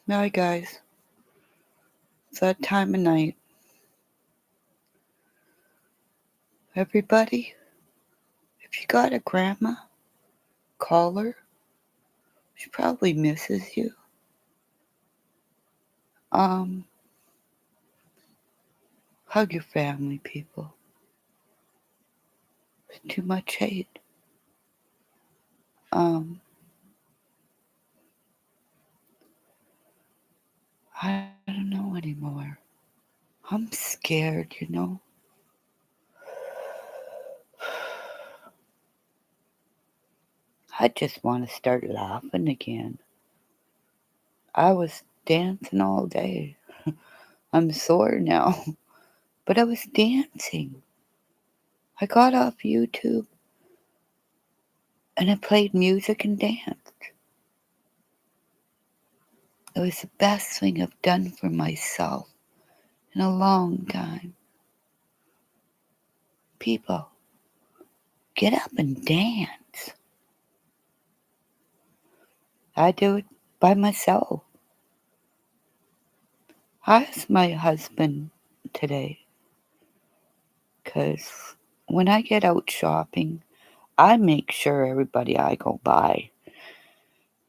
Hi guys, it's that time of night. Everybody, if you got a grandma, call her. She probably misses you. Um, Hug your family, people. There's too much hate. Um, I don't know anymore. I'm scared. I just want to start laughing again. I was dancing all day. I'm sore now, but I was dancing. I got off YouTube and I played music and danced. It was the best thing I've done for myself in a long time. People, get up and dance. I do it by myself. I asked my husband today because when I get out shopping, I make sure everybody I go by,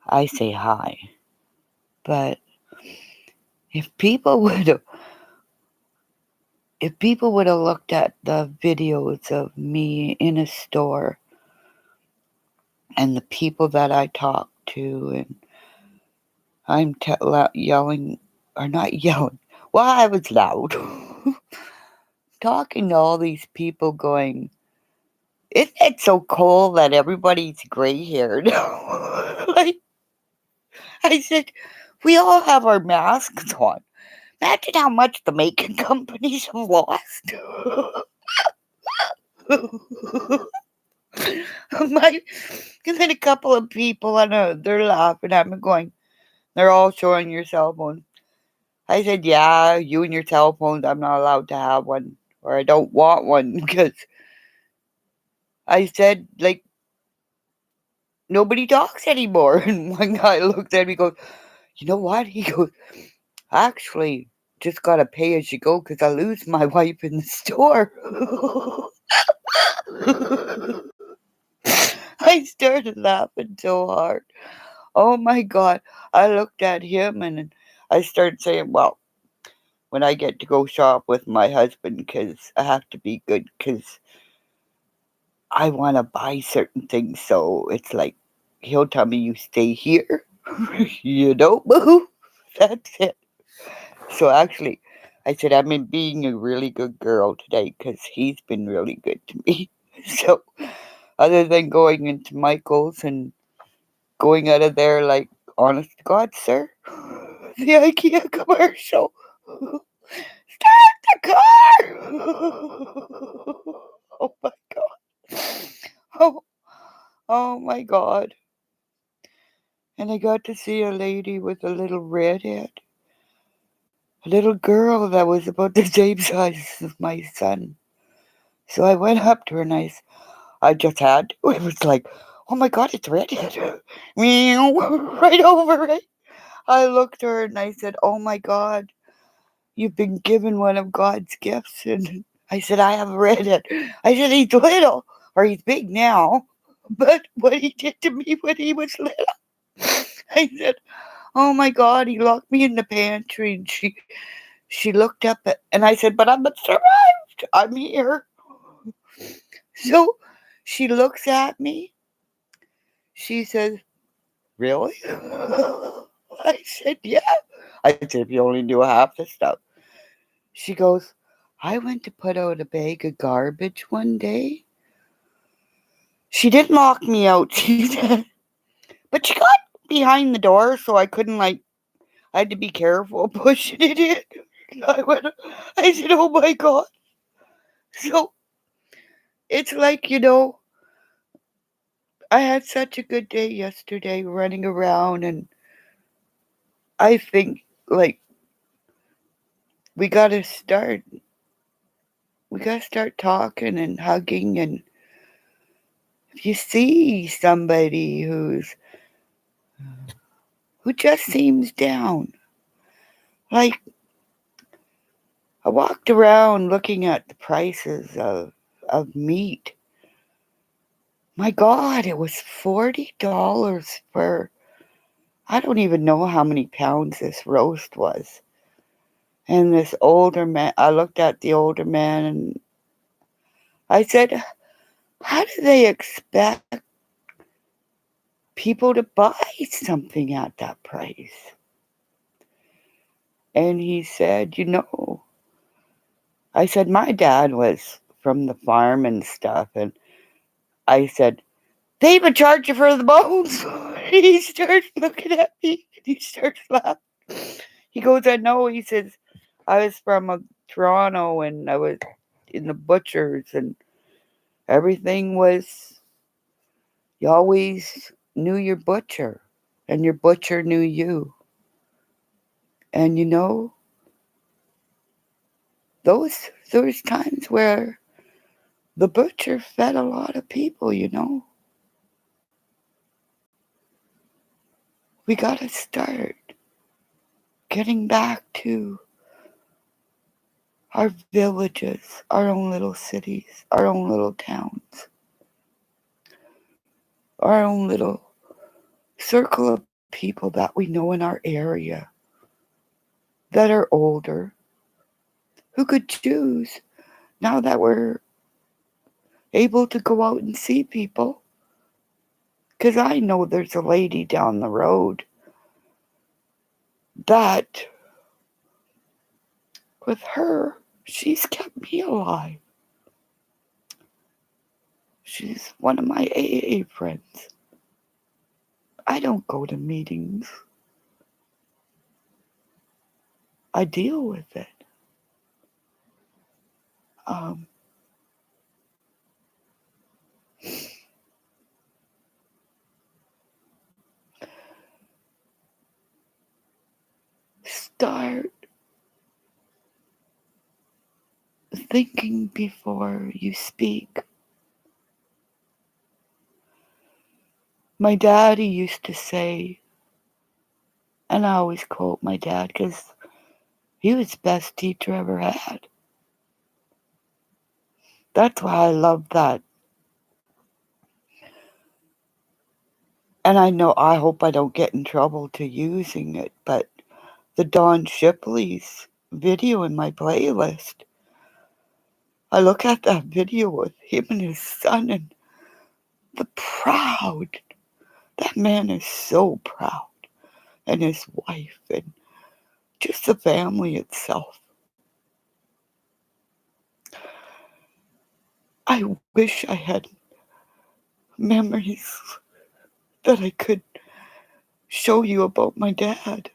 I say hi. But if people would have if people would have looked at the videos of me in a store and the people that I talk to, and I'm yelling, or not yelling, well, I was loud, talking to all these people going, isn't it so cold that everybody's gray haired? Like, I said, we all have our masks on. Imagine how much the making companies have lost. My, and then a couple of people, I know, they're laughing at me going, they're all showing your cell phone. I said, yeah, you and your cell phones, I'm not allowed to have one, or I don't want one, because I said, like, nobody talks anymore. And one guy looked at me and goes, you know what? He goes, actually, just got to pay as you go because I lose my wife in the store. I started laughing so hard. Oh my God. I looked at him and I started saying, well, when I get to go shop with my husband, because I have to be good, because I want to buy certain things. So it's like, he'll tell me, you stay here. You don't move. That's it. So actually, I said, I'm in being a really good girl today because he's been really good to me. So other than going into Michael's and going out of there like, honest to God, sir, the IKEA commercial. Start the car! Oh my God. Oh, oh my God. And I got to see a lady with a little redhead. A little girl that was about the same size as my son. So I went up to her and I just had to. It was like, oh my God, it's redhead. Meow, right over it. I looked at her and I said, oh my God, you've been given one of God's gifts. And I said, I have a redhead. I said, he's little, or he's big now. But what he did to me when he was little, I said, oh my God, he locked me in the pantry. And she looked up and I said, but I'm survived. I'm here. So she looks at me. She says, really? I said, yeah. I said, if you only knew half the stuff. She goes, I went to put out a bag of garbage one day. She didn't lock me out, she said. But she got behind the door so I couldn't, like, I had to be careful pushing it in. I said, oh my God. So it's like, I had such a good day yesterday running around, and I think, like, we got to start talking and hugging. And if you see somebody who just seems down, Like, I walked around looking at the prices of meat. My God, it was $40 for, I don't even know how many pounds this roast was. And this older man, I looked at the older man and I said, how do they expect people to buy something at that price? And he said, I said, my dad was from the farm and stuff. And I said, they even charge you for the bones. He starts looking at me and he starts laughing. He goes, I know. He says, I was from Toronto and I was in the butchers and everything was, you always knew your butcher and your butcher knew you. And those times where the butcher fed a lot of people. We got to start getting back to our villages, our own little cities, our own little towns, our own little circle of people that we know in our area that are older who could choose now that we're able to go out and see people. Because I know there's a lady down the road that, with her, she's kept me alive. She's one of my AA friends. I don't go to meetings. I deal with it. Um, Start thinking before you speak. My daddy used to say, and I always quote my dad because he was the best teacher I ever had. That's why I love that. And I hope I don't get in trouble to using it, but the Don Shipley's video in my playlist, I look at that video with him and his son and the proud. That man is so proud. And his wife and just the family itself. I wish I had memories that I could show you about my dad.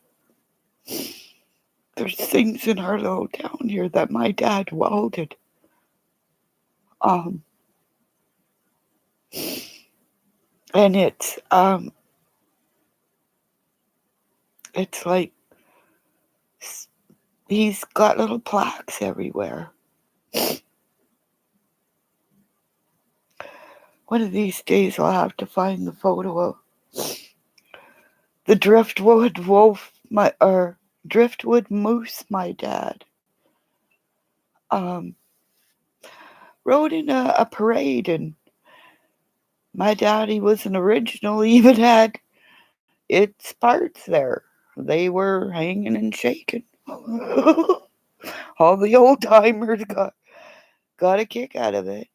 There's things in our little town here that my dad welded. Um, and it's like he's got little plaques everywhere. One of these days I'll have to find the photo of the driftwood moose my dad um, rode in a parade, and my daddy was an original, even had its parts there. They were hanging and shaking. All the old timers got a kick out of it.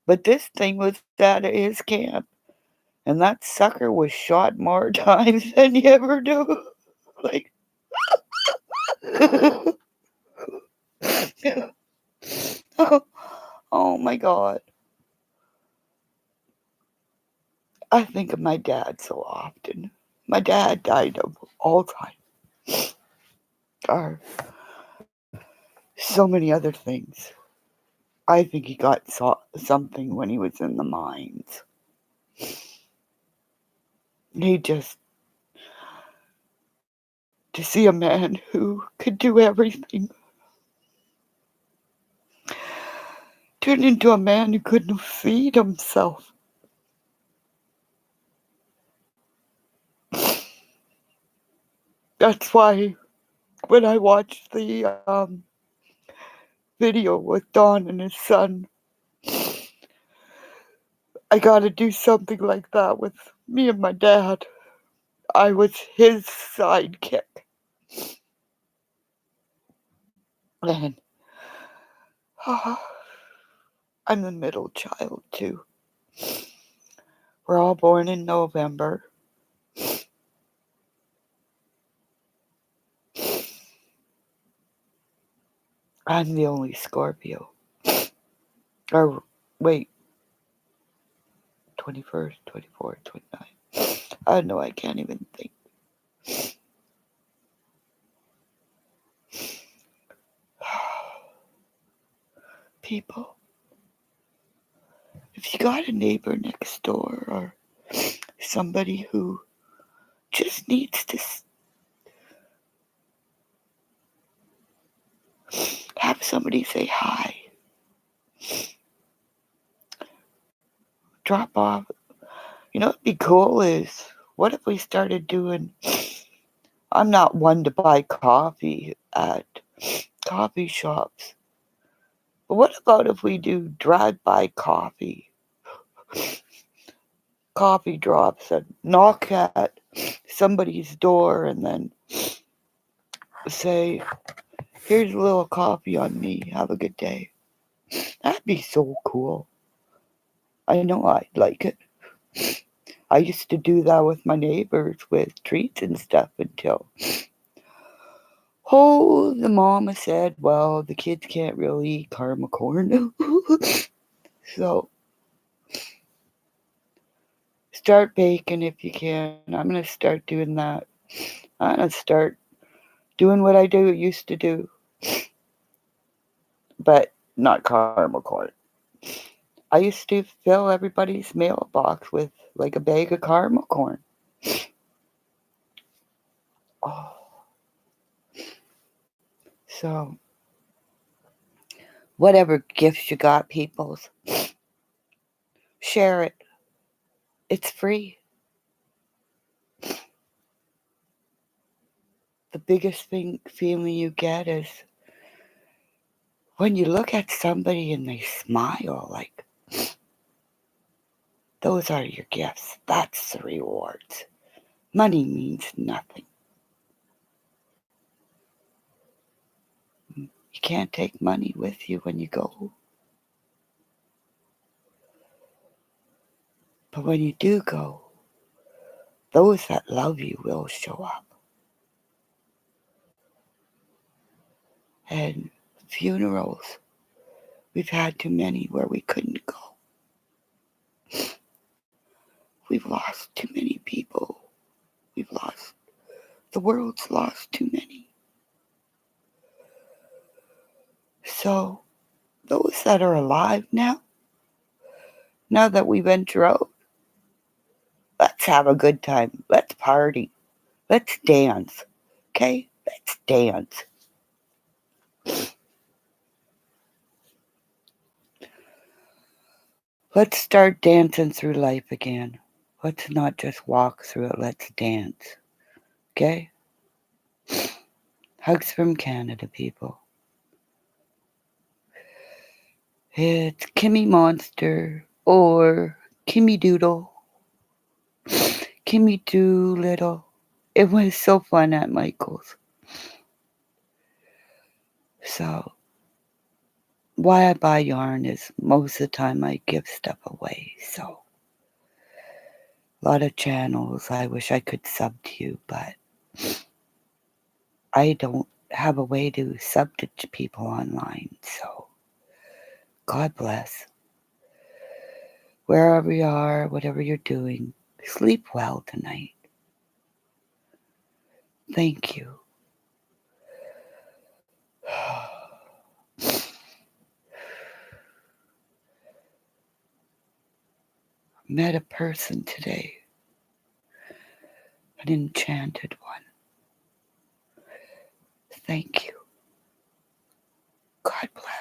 But this thing was at his camp, and that sucker was shot more times than you ever do. Like, oh, oh my God. I think of my dad so often. My dad died of Alzheimer's, or so many other things. I think he got something when he was in the mines. He just, to see a man who could do everything turn into a man who couldn't feed himself. That's why when I watched the video with Don and his son. I gotta do something like that with me and my dad. I was his sidekick. And I'm the middle child, too. We're all born in November. I'm the only Scorpio. Or, wait, 21st, 24th, 29th. I know, I can't even think. People, if you got a neighbor next door or somebody who just needs to have somebody say hi, drop off. You know what'd be cool is, what if we started doing, I'm not one to buy coffee at coffee shops, but what about if we do drive-by coffee drops and knock at somebody's door and then say, here's a little coffee on me, have a good day. That'd be so cool. I know I'd like it. I used to do that with my neighbors with treats and stuff until, the mama said, well, the kids can't really eat caramel corn. So start baking if you can. I'm going to start doing that. I'm going to start doing what I used to do, but not caramel corn. I used to fill everybody's mailbox with like a bag of caramel corn. Oh. So, whatever gifts you got, peoples, share it. It's free. The biggest feeling you get is when you look at somebody and they smile, like, those are your gifts. That's the rewards. Money means nothing. You can't take money with you when you go. But when you do go, those that love you will show up. And funerals, we've had too many where we couldn't go. We've lost too many people. The world's lost too many. So, those that are alive now that we venture out, let's have a good time. Let's party. Let's dance. Okay? Let's dance. Let's start dancing through life again. Let's not just walk through it. Let's dance. Okay? Hugs from Canada, people. It's Kimmy Monster or Kimmy Doodle. Kimmy Doolittle. It was so fun at Michael's. So, why I buy yarn is most of the time I give stuff away. So, a lot of channels I wish I could sub to you, but I don't have a way to sub to people online. So, God bless. Wherever you are, whatever you're doing, sleep well tonight. Thank you. Met a person today, an enchanted one. Thank you. God bless.